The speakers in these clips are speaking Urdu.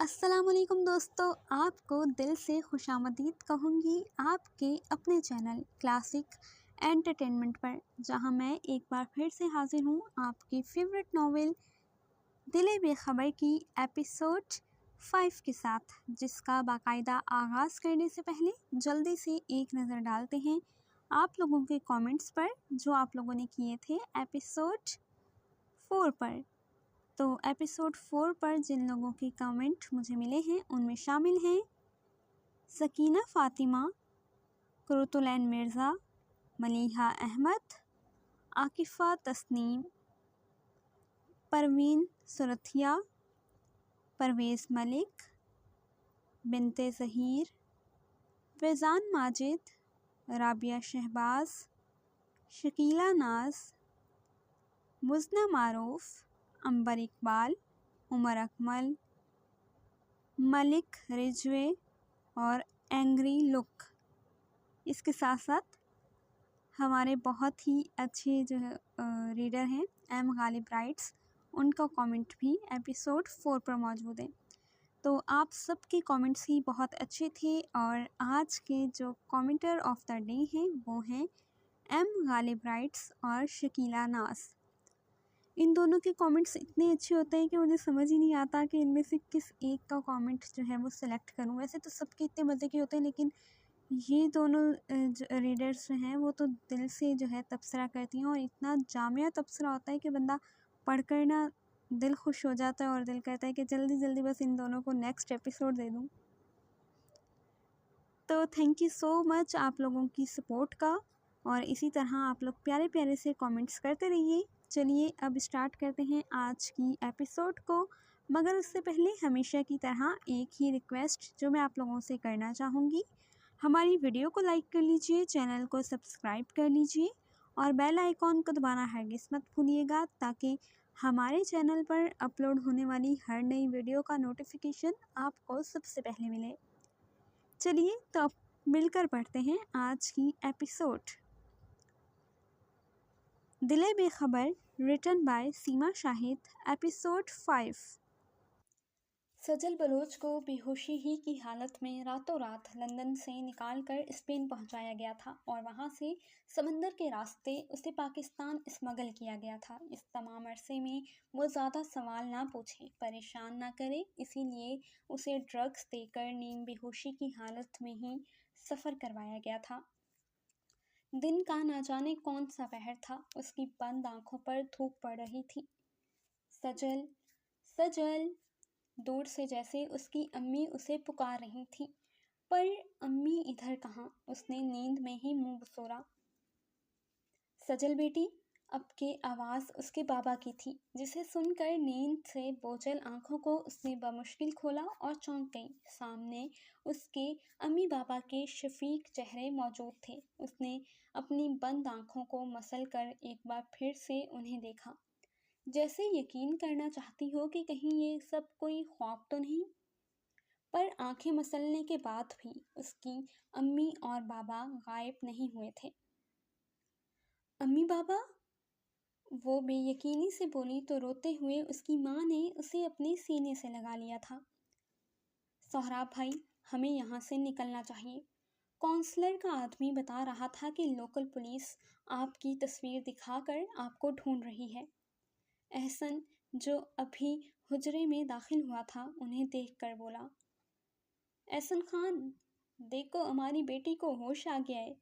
السلام علیکم دوستو، آپ کو دل سے خوش آمدید کہوں گی آپ کے اپنے چینل کلاسک انٹرٹینمنٹ پر، جہاں میں ایک بار پھر سے حاضر ہوں آپ کی فیورٹ ناول دل بے خبر کی ایپیسوڈ 5 کے ساتھ، جس کا باقاعدہ آغاز کرنے سے پہلے جلدی سے ایک نظر ڈالتے ہیں آپ لوگوں کے کامنٹس پر جو آپ لوگوں نے کیے تھے ایپیسوڈ 4 پر۔ تو ایپیسوڈ 4 پر جن لوگوں کے کامنٹ مجھے ملے ہیں ان میں شامل ہیں سکینہ فاطمہ، قرۃ مرزا، ملیحہ احمد، عاکفہ تسنیم، پروین سرتھیا، پرویز ملک، بنت ظہیر، فیضان ماجد، رابعہ شہباز، شکیلہ ناز، مزنہ معروف، عنبر اقبال، عمر اکمل، ملک رجوے اور اینگری لک۔ اس کے ساتھ ساتھ ہمارے بہت ہی اچھے ریڈر ہیں ایم غالب رائٹس، ان کا کامنٹ بھی ایپیسوڈ 4 پر موجود ہے۔ تو آپ سب کے کامنٹس ہی بہت اچھے تھے، اور آج کے جو کامنٹر آف دا ڈے ہیں وہ ہیں ایم غالب رائٹس اور شکیلہ ناز۔ ان دونوں کے کامنٹس اتنے اچھے ہوتے ہیں کہ مجھے سمجھ ہی نہیں آتا کہ ان میں سے کس ایک کا کامنٹ جو ہے وہ سلیکٹ کروں۔ ویسے تو سب کے اتنے مزے کے ہوتے ہیں، لیکن یہ دونوں ریڈرز جو ہیں وہ تو دل سے جو ہے تبصرہ کرتی ہیں، اور اتنا جامع تبصرہ ہوتا ہے کہ بندہ پڑھ کر نا دل خوش ہو جاتا ہے، اور دل کہتا ہے کہ جلدی جلدی بس ان دونوں کو نیکسٹ ایپیسوڈ دے دوں۔ تو تھینک یو سو مچ آپ لوگوں کی سپورٹ کا، اور اسی طرح آپ لوگ پیارے پیارے سے کامنٹس کرتے رہیے۔ چلیے اب اسٹارٹ کرتے ہیں آج کی ایپیسوڈ کو، مگر اس سے پہلے ہمیشہ کی طرح ایک ہی ریکویسٹ جو میں آپ لوگوں سے کرنا چاہوں گی، ہماری ویڈیو کو لائک کر لیجئے، چینل کو سبسکرائب کر لیجئے، اور بیل آئیکن کو دبانا ہرگز مت بھولیے گا، تاکہ ہمارے چینل پر اپلوڈ ہونے والی ہر نئی ویڈیو کا نوٹیفیکیشن آپ کو سب سے پہلے ملے۔ چلیے تو اب مل کر پڑھتے ہیں آج کی ایپیسوڈ۔ دل بے خبر، written by Seema Shahid, episode 5۔ سجل بلوچ کو بے ہوشی ہی کی حالت میں راتوں رات لندن سے نکال کر اسپین پہنچایا گیا تھا، اور وہاں سے سمندر کے راستے اسے پاکستان اسمگل کیا گیا تھا۔ اس تمام عرصے میں وہ زیادہ سوال نہ پوچھے، پریشان نہ کرے، اسی لیے اسے ڈرگس دے کر نیم بے ہوشی کی حالت میں ہی سفر کروایا گیا تھا۔ دن کا نہ جانے کون سا پہر تھا، اس کی بند آنکھوں پر دھوپ پڑ رہی تھی۔ سجل، سجل، دور سے جیسے اس کی امی اسے پکار رہی تھی، پر امی ادھر کہاں، اس نے نیند میں ہی منہ بسورا۔ سجل بیٹی، اب کے آواز اس کے بابا کی تھی، جسے سن کر نیند سے بوجھل آنکھوں کو اس نے بمشکل کھولا اور چونک گئی۔ سامنے اس کے امی بابا کے شفیق چہرے موجود تھے۔ اس نے اپنی بند آنکھوں کو مسل کر ایک بار پھر سے انہیں دیکھا، جیسے یقین کرنا چاہتی ہو کہ کہیں یہ سب کوئی خواب تو نہیں۔ پر آنکھیں مسلنے کے بعد بھی اس کی امی اور بابا غائب نہیں ہوئے تھے۔ امی بابا، وہ بے یقینی سے بولی تو روتے ہوئے اس کی ماں نے اسے اپنے سینے سے لگا لیا تھا۔ سہراب بھائی، ہمیں یہاں سے نکلنا چاہیے۔ کونسلر کا آدمی بتا رہا تھا کہ لوکل پولیس آپ کی تصویر دکھا کر آپ کو ڈھونڈ رہی ہے۔ احسن، جو ابھی حجرے میں داخل ہوا تھا، انہیں دیکھ کر بولا، احسن خان، دیکھو ہماری بیٹی کو ہوش آ گیا ہے۔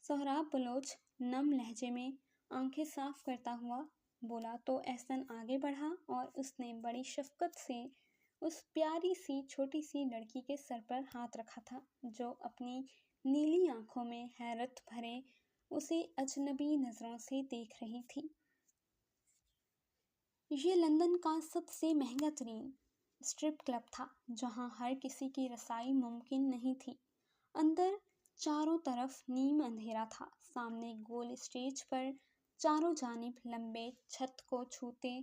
سہراب بلوچ نم لہجے میں آنکھیں صاف کرتا ہوا بولا تو احسن آگے بڑھا، اور اس نے بڑی شفقت سے اس پیاری سی چھوٹی سی لڑکی کے سر پر ہاتھ رکھا تھا، جو اپنی نیلی آنکھوں میں حیرت بھرے اسے اجنبی نظروں سے دیکھ رہی تھی۔ یہ لندن کا سب سے مہنگا ترین اسٹرپ کلب تھا، جہاں ہر کسی کی رسائی ممکن نہیں تھی۔ اندر چاروں طرف نیم اندھیرا تھا۔ سامنے گول اسٹیج پر چاروں جانب لمبے چھت کو چھوتے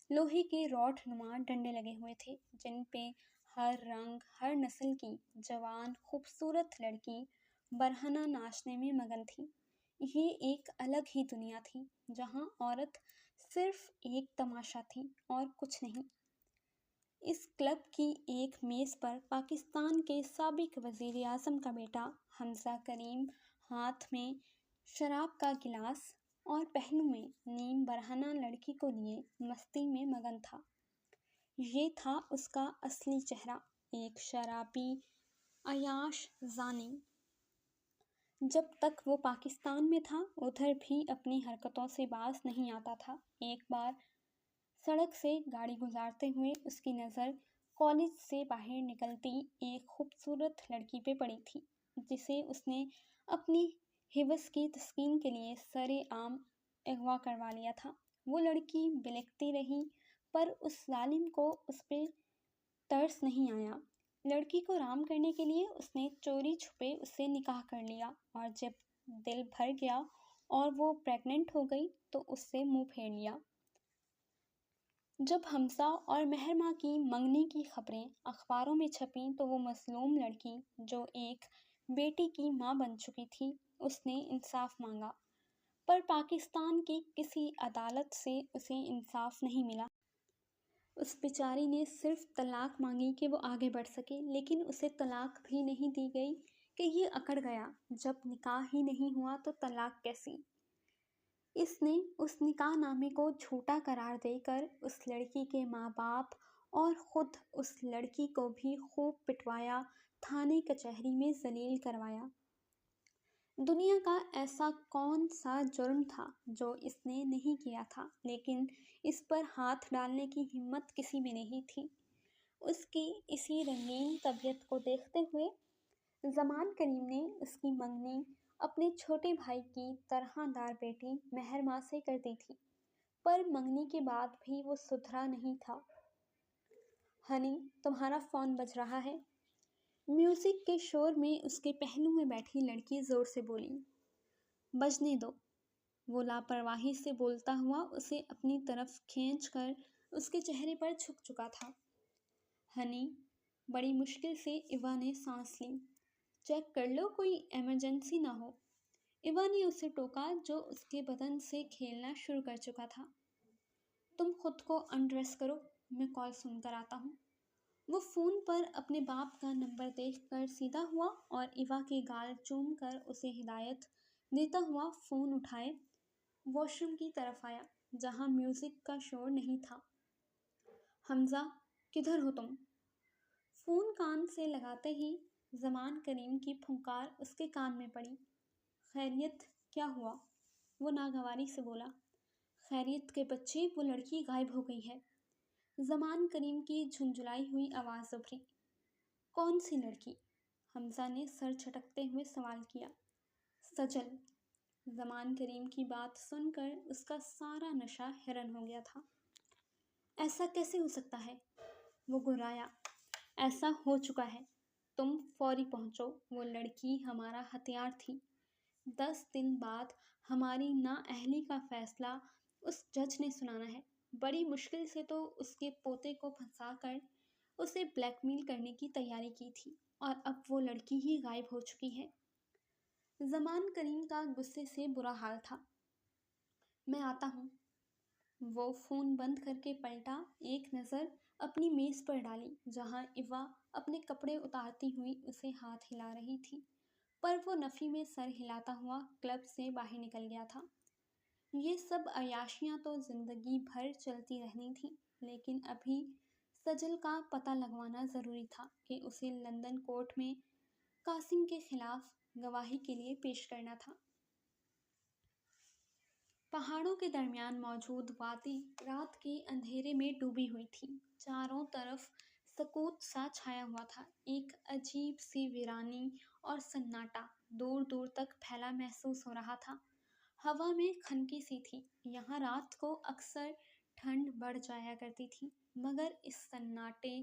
لوہے کے راڈ نما ڈنڈے لگے ہوئے تھے، جن پہ ہر رنگ، ہر نسل کی جوان خوبصورت لڑکی برہنہ ناچنے میں مگن تھی۔ یہ ایک الگ ہی دنیا تھی، جہاں عورت صرف ایک تماشا تھی اور کچھ نہیں۔ اس کلب کی ایک میز پر پاکستان کے سابق وزیر اعظم کا بیٹا حمزہ کریم ہاتھ میں شراب کا گلاس اور پہلو میں نیم برہنہ لڑکی کو لیے مستی میں مگن تھا۔ یہ تھا اس کا اصلی چہرہ، ایک شرابی عیاش زانی۔ جب تک وہ پاکستان میں تھا ادھر بھی اپنی حرکتوں سے باز نہیں آتا تھا۔ ایک بار سڑک سے گاڑی گزارتے ہوئے اس کی نظر کالج سے باہر نکلتی ایک خوبصورت لڑکی پہ پڑی تھی جسے اس نے اپنی حوث کی تسکین کے لیے سر عام اغوا کروا لیا تھا۔ وہ لڑکی بلکتی رہی پر اس ظالم کو اس پہ ترس نہیں آیا۔ لڑکی کو رام کرنے کے لیے اس نے چوری چھپے اس سے نکاح کر لیا اور جب دل بھر گیا اور وہ پریگننٹ ہو گئی تو اس سے منہ پھیر لیا۔ جب حمزہ اور مہرماں کی منگنی کی خبریں اخباروں میں چھپیں تو وہ مظلوم لڑکی جو ایک بیٹی کی ماں بن چکی تھی اس نے انصاف مانگا، پر پاکستان کی کسی عدالت سے اسے انصاف نہیں ملا۔ اس بیچاری نے صرف طلاق مانگی کہ وہ آگے بڑھ سکے، لیکن اسے طلاق بھی نہیں دی گئی کہ یہ اکڑ گیا جب نکاح ہی نہیں ہوا تو طلاق کیسی۔ اس نے اس نکاح نامے کو جھوٹا قرار دے کر اس لڑکی کے ماں باپ اور خود اس لڑکی کو بھی خوب پٹوایا، تھانے کچہری میں ذلیل کروایا۔ دنیا کا ایسا کون سا جرم تھا جو اس نے نہیں کیا تھا، لیکن اس پر ہاتھ ڈالنے کی ہمت کسی میں نہیں تھی۔ اس کی اسی رنگین طبیعت کو دیکھتے ہوئے زمان کریم نے اس کی منگنی اپنے چھوٹے بھائی کی طرح دار بیٹی مہرماں سے کر دی تھی، پر منگنی کے بعد بھی وہ سدھرا نہیں تھا۔ ہنی، تمہارا فون بج رہا ہے۔ میوزک کے شور میں اس کے پہلو میں بیٹھی لڑکی زور سے بولی۔ بجنے دو، وہ لاپرواہی سے بولتا ہوا اسے اپنی طرف کھینچ کر اس کے چہرے پر جھک چکا تھا۔ ہنی، بڑی مشکل سے ایوا نے سانس لی۔ چیک کر لو کوئی ایمرجنسی نہ ہو، ایوا نے اسے ٹوکا جو اس کے بدن سے کھیلنا شروع کر چکا تھا۔ تم خود کو انڈریس کرو، میں کال سن کر آتا ہوں۔ وہ فون پر اپنے باپ کا نمبر دیکھ کر سیدھا ہوا اور ایوا کے گال چوم کر اسے ہدایت دیتا ہوا فون اٹھائے واش روم کی طرف آیا جہاں میوزک کا شور نہیں تھا۔ حمزہ، کدھر ہو تم؟ فون کان سے لگاتے ہی زمان کریم کی پھنکار اس کے کان میں پڑی۔ خیریت، کیا ہوا؟ وہ ناگواری سے بولا۔ خیریت کے بچے، وہ لڑکی غائب ہو گئی ہے۔ زمان کریم کی جھنجھلائی ہوئی آواز ابھری۔ کون سی لڑکی؟ حمزہ نے سر جھٹکتے ہوئے سوال کیا۔ سجل۔ زمان کریم کی بات سن کر اس کا سارا نشہ حیران ہو گیا تھا۔ ایسا کیسے ہو سکتا ہے؟ وہ گھرایا۔ ایسا ہو چکا ہے، تم فوری پہنچو، وہ لڑکی ہمارا ہتھیار تھی۔ 10 دن بعد ہماری نااہلی کا فیصلہ اس جج نے سنانا ہے۔ بڑی مشکل سے تو اس کے پوتے کو پھنسا کر اسے بلیک میل کرنے کی تیاری کی تھی اور اب وہ لڑکی ہی غائب ہو چکی ہے۔ زمان کریم کا غصے سے برا حال تھا۔ میں آتا ہوں۔ وہ فون بند کر کے پلٹا، ایک نظر اپنی میز پر ڈالی جہاں ایوا اپنے کپڑے اتارتی ہوئی اسے ہاتھ ہلا رہی تھی، پر وہ نفی میں سر ہلاتا ہوا کلب سے باہر نکل گیا تھا۔ یہ سب عیاشیاں تو زندگی بھر چلتی رہنی تھیں، لیکن ابھی سجل کا پتہ لگوانا ضروری تھا کہ اسے لندن کورٹ میں قاسم کے خلاف گواہی کے لیے پیش کرنا تھا۔ پہاڑوں کے درمیان موجود وادی رات کے اندھیرے میں ڈوبی ہوئی تھی۔ چاروں طرف سکوت سا چھایا ہوا تھا، ایک عجیب سی ویرانی اور سناٹا دور دور تک پھیلا محسوس ہو رہا تھا۔ ہوا میں خنکی سی تھی۔ یہاں رات کو اکثر ٹھنڈ بڑھ جایا کرتی تھی، مگر اس سناٹے،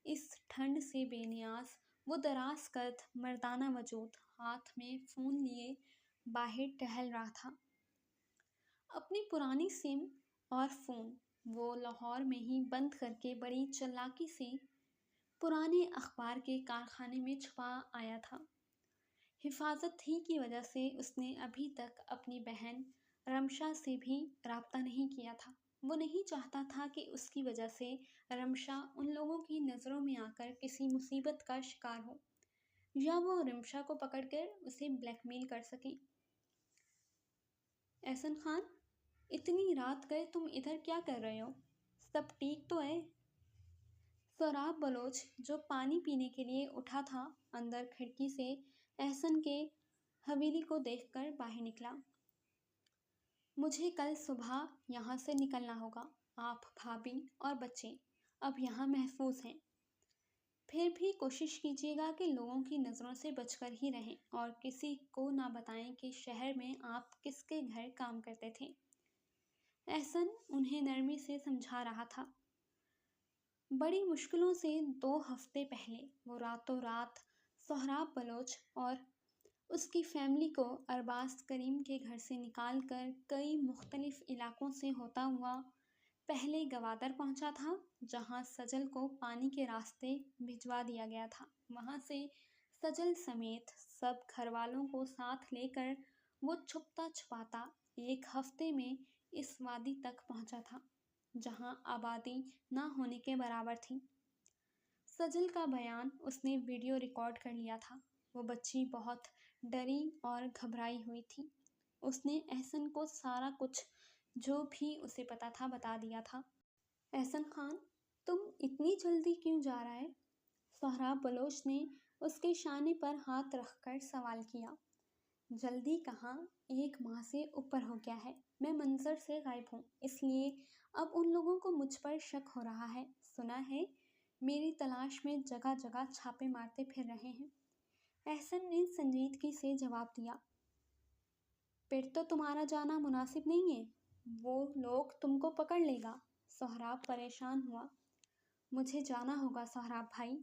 اس ٹھنڈ سے بے نیاز وہ دراز قد مردانہ وجود ہاتھ میں فون لیے باہر ٹہل رہا تھا۔ اپنی پرانی سم اور فون وہ لاہور میں ہی بند کر کے بڑی چالاکی سے پرانے اخبار کے کارخانے میں چھپا آیا تھا۔ حفاظت ہی کی وجہ سے اس نے ابھی تک اپنی بہن رمشا سے بھی رابطہ نہیں کیا تھا۔ وہ نہیں چاہتا تھا کہ اس کی وجہ سے رمشا ان لوگوں کی نظروں میں آ کر کسی مصیبت کا شکار ہو، یا وہ رمشا کو پکڑ کر اسے بلیک میل کر سکیں۔ احسن خان، اتنی رات گئے تم ادھر کیا کر رہے ہو؟ سب ٹھیک تو ہے؟ سہراب بلوچ جو پانی پینے کے لیے اٹھا تھا، اندر کھڑکی سے احسن کے حویلی کو دیکھ کر باہر نکلا۔ مجھے کل صبح یہاں سے نکلنا ہوگا۔ آپ، بھابھی اور بچے اب یہاں محفوظ ہیں۔ پھر بھی کوشش کیجیے گا کہ لوگوں کی نظروں سے بچ کر ہی رہیں اور کسی کو نہ بتائیں کہ شہر میں آپ کس کے گھر کام کرتے تھے۔ احسن انہیں نرمی سے سمجھا رہا تھا۔ بڑی مشکلوں سے 2 ہفتے پہلے وہ راتوں رات سہراب بلوچ اور اس کی فیملی کو ارباز کریم کے گھر سے نکال کر کئی مختلف علاقوں سے ہوتا ہوا پہلے گوادر پہنچا تھا، جہاں سجل کو پانی کے راستے بھجوا دیا گیا تھا۔ وہاں سے سجل سمیت سب گھر والوں کو ساتھ لے کر وہ چھپتا چھپاتا 1 ہفتے میں اس وادی تک پہنچا تھا، جہاں آبادی نہ ہونے کے برابر تھی۔ سجل کا بیان اس نے ویڈیو ریکارڈ کر لیا تھا۔ وہ بچی بہت ڈری اور گھبرائی ہوئی تھی۔ اس نے احسن کو سارا کچھ جو بھی اسے پتا تھا بتا دیا تھا۔ احسن خان، تم اتنی جلدی کیوں جا رہا ہے؟ سہراب بلوچ نے اس کے شانے پر ہاتھ رکھ کر سوال کیا۔ جلدی کہاں، 1 ماہ سے اوپر ہو گیا ہے میں منظر سے غائب ہوں، اس لیے اب ان لوگوں کو مجھ پر شک ہو رہا ہے۔ سنا ہے میری تلاش میں جگہ جگہ چھاپے مارتے پھر رہے ہیں۔ احسن نے سنجیدگی سے جواب دیا۔ پھر تو تمہارا جانا مناسب نہیں ہے، وہ لوگ تم کو پکڑ لے گا۔ سہراب پریشان ہوا۔ مجھے جانا ہوگا سہراب بھائی،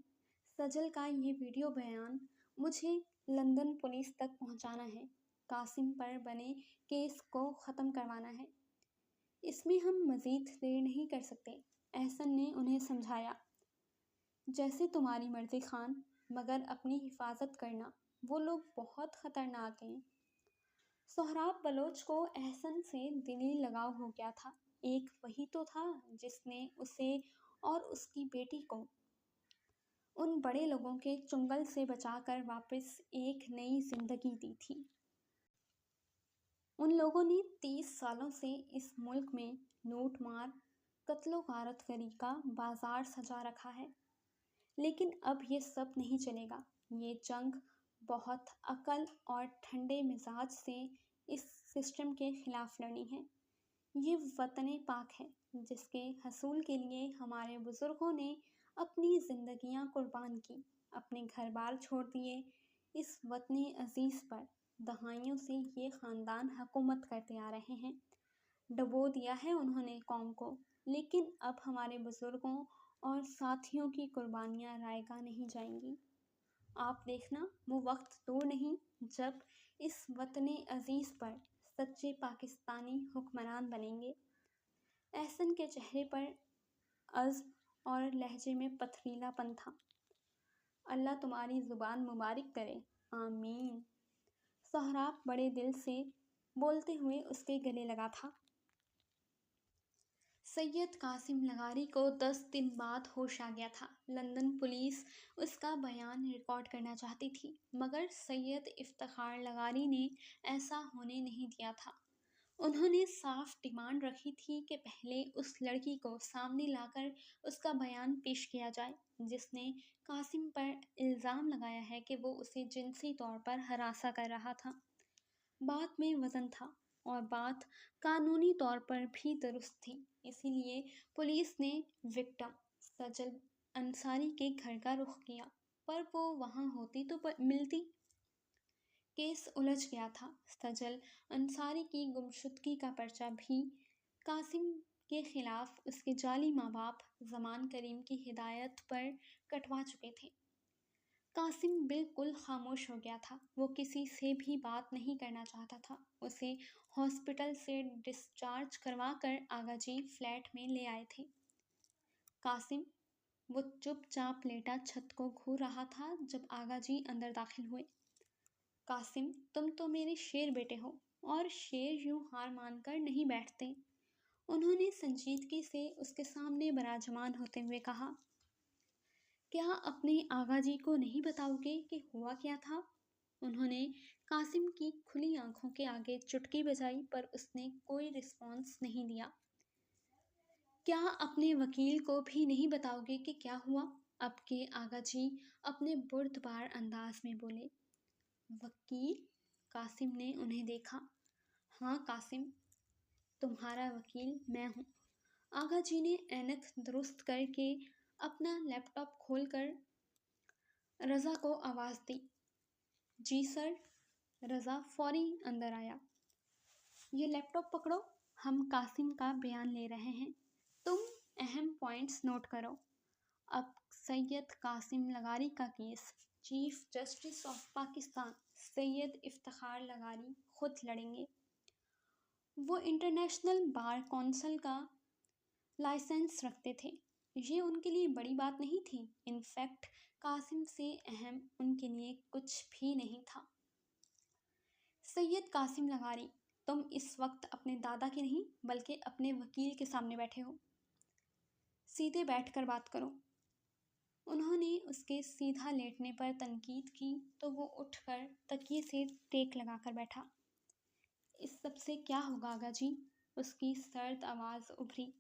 سجل کا یہ ویڈیو بیان مجھے لندن پولیس تک پہنچانا ہے۔ قاسم پر بنے کیس کو ختم کروانا ہے۔ اس میں ہم مزید دیر نہیں کر سکتے، احسن نے انہیں سمجھایا۔ جیسے تمہاری مرضی خان، مگر اپنی حفاظت کرنا، وہ لوگ بہت خطرناک ہیں۔ سہراب بلوچ کو احسن سے دلی لگاؤ ہو گیا تھا۔ ایک وہی تو تھا جس نے اسے اور اس کی بیٹی کو ان بڑے لوگوں کے چنگل سے بچا کر واپس ایک نئی زندگی دی تھی۔ ان لوگوں نے 30 سالوں سے اس ملک میں لوٹ مار، قتل و غارت گری کا بازار سجا رکھا ہے، لیکن اب یہ سب نہیں چلے گا۔ یہ جنگ بہت عقل اور ٹھنڈے مزاج سے اس سسٹم کے خلاف لڑنی ہے۔ یہ وطن پاک ہے جس کے حصول کے لیے ہمارے بزرگوں نے اپنی زندگیاں قربان کی، اپنے گھر بار چھوڑ دیے۔ اس وطن عزیز پر دہائیوں سے یہ خاندان حکومت کرتے آ رہے ہیں۔ ڈبو دیا ہے انہوں نے قوم کو، لیکن اب ہمارے بزرگوں اور ساتھیوں کی قربانیاں رائے گاہ نہیں جائیں گی۔ آپ دیکھنا وہ وقت دور نہیں جب اس وطن عزیز پر سچے پاکستانی حکمران بنیں گے۔ احسن کے چہرے پر عزم اور لہجے میں پتھریلا پن تھا۔ اللہ تمہاری زبان مبارک کرے، آمین۔ سہراب بڑے دل سے بولتے ہوئے اس کے گلے لگا تھا۔ سید قاسم لغاری کو 10 دن بعد ہوش آ گیا تھا۔ لندن پولیس اس کا بیان ریکارڈ کرنا چاہتی تھی، مگر سید افتخار لغاری نے ایسا ہونے نہیں دیا تھا۔ انہوں نے صاف ڈیمانڈ رکھی تھی کہ پہلے اس لڑکی کو سامنے لا کر اس کا بیان پیش کیا جائے، جس نے قاسم پر الزام لگایا ہے کہ وہ اسے جنسی طور پر ہراساں کر رہا تھا۔ بات میں وزن تھا اور بات قانونی طور پر بھی درست تھی، اسی لیے پولیس نے وکٹم سجل انصاری کے گھر کا رخ کیا، پر وہ وہاں ہوتی تو ملتی۔ کیس الجھ گیا تھا۔ سجل انصاری کی گمشدگی کا پرچہ بھی قاسم کے خلاف اس کے جعلی ماں باپ زمان کریم کی ہدایت پر کٹوا چکے تھے۔ قاسم بالکل خاموش ہو گیا تھا۔ وہ کسی سے بھی بات نہیں کرنا چاہتا تھا۔ اسے ہاسپٹل سے ڈسچارج کروا کر آغا جی فلیٹ میں لے آئے تھے۔ قاسم، وہ چپ چاپ لیٹا چھت کو گھور رہا تھا جب آغا جی اندر داخل ہوئے۔ قاسم، تم تو میرے شیر بیٹے ہو، اور شیر یوں ہار مان کر نہیں بیٹھتے۔ انہوں نے سنجیدگی سے اس کے سامنے براجمان ہوتے ہوئے کہا، کیا اپنے آغا جی کو نہیں بتاؤ گے کہ ہوا کیا تھا؟ انہوں نے قاسم کی کھلی آنکھوں کے آگے چٹکی بجائی پر اس نے کوئی رسپانس نہیں دیا۔ کیا اپنے وکیل کو بھی نہیں بتاؤ گے کہ کیا ہوا؟ اب کے آغا جی اپنے بردبار انداز میں بولے۔ وکیل؟ قاسم نے انہیں دیکھا۔ ہاں قاسم، تمہارا وکیل میں ہوں۔ آغا جی نے اینک درست کر کے اپنا لیپ ٹاپ کھول کر رضا کو آواز دی۔ جی سر۔ رضا فوری اندر آیا۔ یہ لیپ ٹاپ پکڑو، ہم قاسم کا بیان لے رہے ہیں، تم اہم پوائنٹس نوٹ کرو۔ اب سید قاسم لغاری کا case chief justice of Pakistan Syed Iftikhar لغاری خود لڑیں گے۔ وہ انٹرنیشنل بار کونسل کا لائسنس رکھتے تھے۔ یہ ان کے لیے بڑی بات نہیں تھی، ان فیکٹ قاسم سے اہم ان کے لیے کچھ بھی نہیں تھا۔ سید قاسم لغاری، تم اس وقت اپنے دادا کے نہیں بلکہ اپنے وکیل کے سامنے بیٹھے ہو۔ سیدھے بیٹھ کر بات کرو۔ انہوں نے اس کے سیدھا لیٹنے پر تنقید کی تو وہ اٹھ کر تکیے سے ٹیک لگا کر بیٹھا۔ اس سب سے کیا ہوگا آغا جی؟ اس کی سرد آواز ابھری۔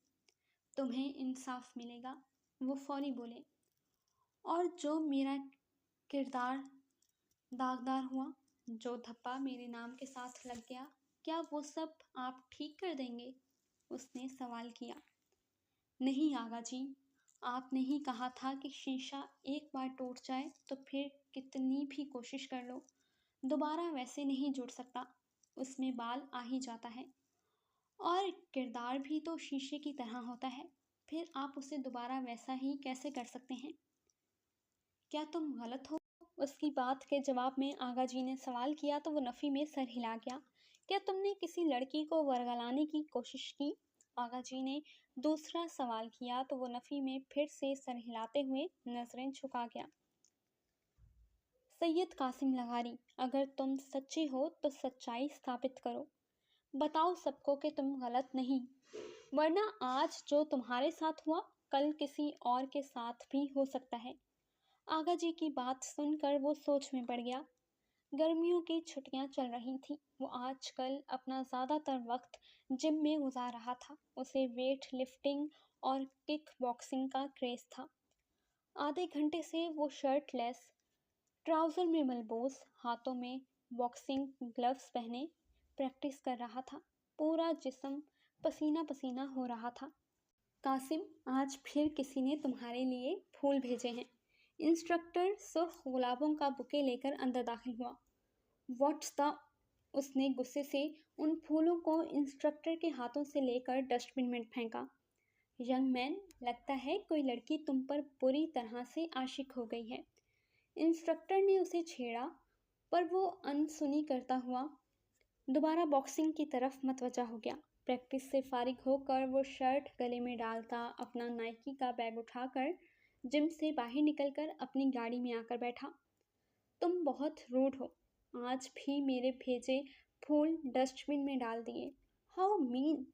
تمہیں انصاف ملے گا، وہ فوری بولے۔ اور جو میرا کردار داغدار ہوا، جو دھبا میرے نام کے ساتھ لگ گیا، کیا وہ سب آپ ٹھیک کر دیں گے؟ اس نے سوال کیا۔ نہیں آغا جی، آپ نے ہی کہا تھا کہ شیشہ ایک بار ٹوٹ جائے تو پھر کتنی بھی کوشش کر لو دوبارہ ویسے نہیں جڑ سکتا، اس میں بال آ ہی جاتا ہے۔ اور کردار بھی تو شیشے کی طرح ہوتا ہے، پھر آپ اسے دوبارہ ویسا ہی کیسے کر سکتے ہیں؟ کیا تم غلط ہو؟ اس کی بات کے جواب میں آغا جی نے سوال کیا تو وہ نفی میں سر ہلا گیا۔ کیا تم نے کسی لڑکی کو ورگلانے کی کوشش کی؟ آغا جی نے دوسرا سوال کیا تو وہ نفی میں پھر سے سر ہلاتے ہوئے نظریں جھکا گیا۔ سید قاسم لغاری، اگر تم سچے ہو تو سچائی ثابت کرو، بتاؤ سب کو کہ تم غلط نہیں، ورنہ آج جو تمہارے ساتھ ہوا کل کسی اور کے ساتھ بھی ہو سکتا ہے۔ آغا جی کی بات سن کر وہ سوچ میں پڑ گیا۔ گرمیوں کی چھٹیاں چل رہی تھیں، وہ آج کل اپنا زیادہ تر وقت جم میں گزار رہا تھا۔ اسے ویٹ لفٹنگ اور کک باکسنگ کا کریز تھا۔ آدھے گھنٹے سے وہ شرٹ لیس ٹراؤزر میں ملبوس، ہاتھوں میں باکسنگ گلوز پہنے پریکٹس کر رہا تھا۔ پورا جسم پسینہ پسینہ ہو رہا تھا۔ قاسم، آج پھر کسی نے تمہارے لیے پھول بھیجے ہیں۔ انسٹرکٹر سرخ گلابوں کا بکے لے کر اندر داخل ہوا۔ What's the? اس نے غصے سے ان پھولوں کو انسٹرکٹر کے ہاتھوں سے لے کر ڈسٹ بن میں پھینکا۔ ینگ مین، لگتا ہے کوئی لڑکی تم پر بری طرح سے عاشق ہو گئی ہے۔ انسٹرکٹر نے اسے چھیڑا پر وہ انسنی کرتا ہوا دوبارہ باکسنگ کی طرف متوجہ ہو گیا۔ پریکٹس سے فارغ ہو کر وہ شرٹ گلے میں ڈالتا اپنا نائکی کا بیگ اٹھا کر جم سے باہر نکل کر اپنی گاڑی میں آ کر بیٹھا۔ تم بہت روڈ ہو، آج بھی میرے بھیجے پھول ڈسٹ بن میں ڈال دیے، ہاؤ مین۔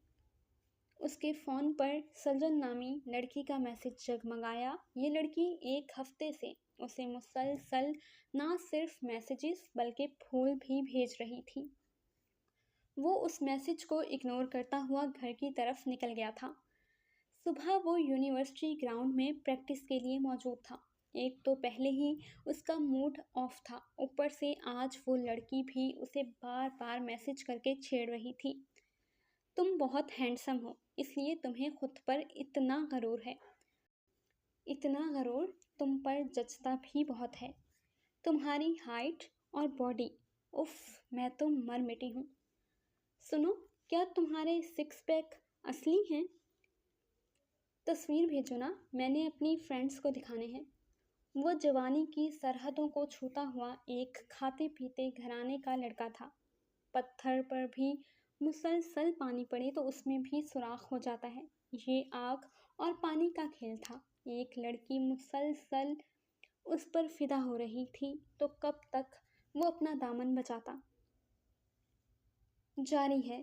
اس کے فون پر سلجن نامی لڑکی کا میسج جگمگایا۔ یہ لڑکی ایک ہفتے سے اسے مسلسل نہ صرف میسیجز بلکہ پھول بھی بھیج رہی تھی۔ وہ اس میسج کو اگنور کرتا ہوا گھر کی طرف نکل گیا تھا۔ صبح وہ یونیورسٹی گراؤنڈ میں پریکٹس کے لیے موجود تھا۔ ایک تو پہلے ہی اس کا موڈ آف تھا، اوپر سے آج وہ لڑکی بھی اسے بار بار میسج کر کے چھیڑ رہی تھی۔ تم بہت ہینڈسم ہو، اس لیے تمہیں خود پر اتنا غرور ہے۔ اتنا غرور تم پر جچتا بھی بہت ہے۔ تمہاری ہائٹ اور باڈی، اف، میں تو مر مٹی ہوں۔ سنو، کیا تمہارے سکس پیک اصلی ہیں؟ تصویر بھیجو نا، میں نے اپنی فرینڈس کو دکھانے ہیں۔ وہ جوانی کی سرحدوں کو چھوتا ہوا ایک کھاتے پیتے گھرانے کا لڑکا تھا۔ پتھر پر بھی مسلسل پانی پڑے تو اس میں بھی سوراخ ہو جاتا ہے۔ یہ آگ اور پانی کا کھیل تھا۔ ایک لڑکی مسلسل اس پر فدا ہو رہی تھی تو کب تک وہ اپنا دامن بچاتا؟ جاری ہے۔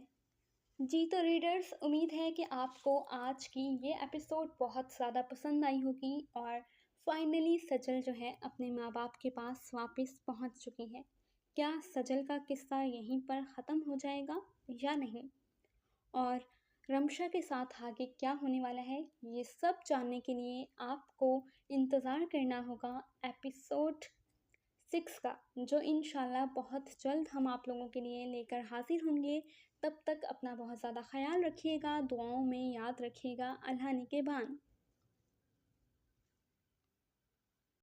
جی تو ریڈرز، امید ہے کہ آپ کو آج کی یہ ایپیسوڈ بہت زیادہ پسند آئی ہوگی اور فائنلی سجل جو ہے اپنے ماں باپ کے پاس واپس پہنچ چکی ہے۔ کیا سجل کا قصہ یہیں پر ختم ہو جائے گا یا نہیں؟ اور رمشا کے ساتھ آگے کیا ہونے والا ہے، یہ سب جاننے کے لیے آپ کو انتظار کرنا ہوگا ایپیسوڈ 6 کا، جو انشاءاللہ بہت جلد ہم آپ لوگوں کے لیے لے کر حاضر ہوں گے۔ تب تک اپنا بہت زیادہ خیال رکھیے گا، دعاؤں میں یاد رکھیے گا۔ اللہ نگہبان۔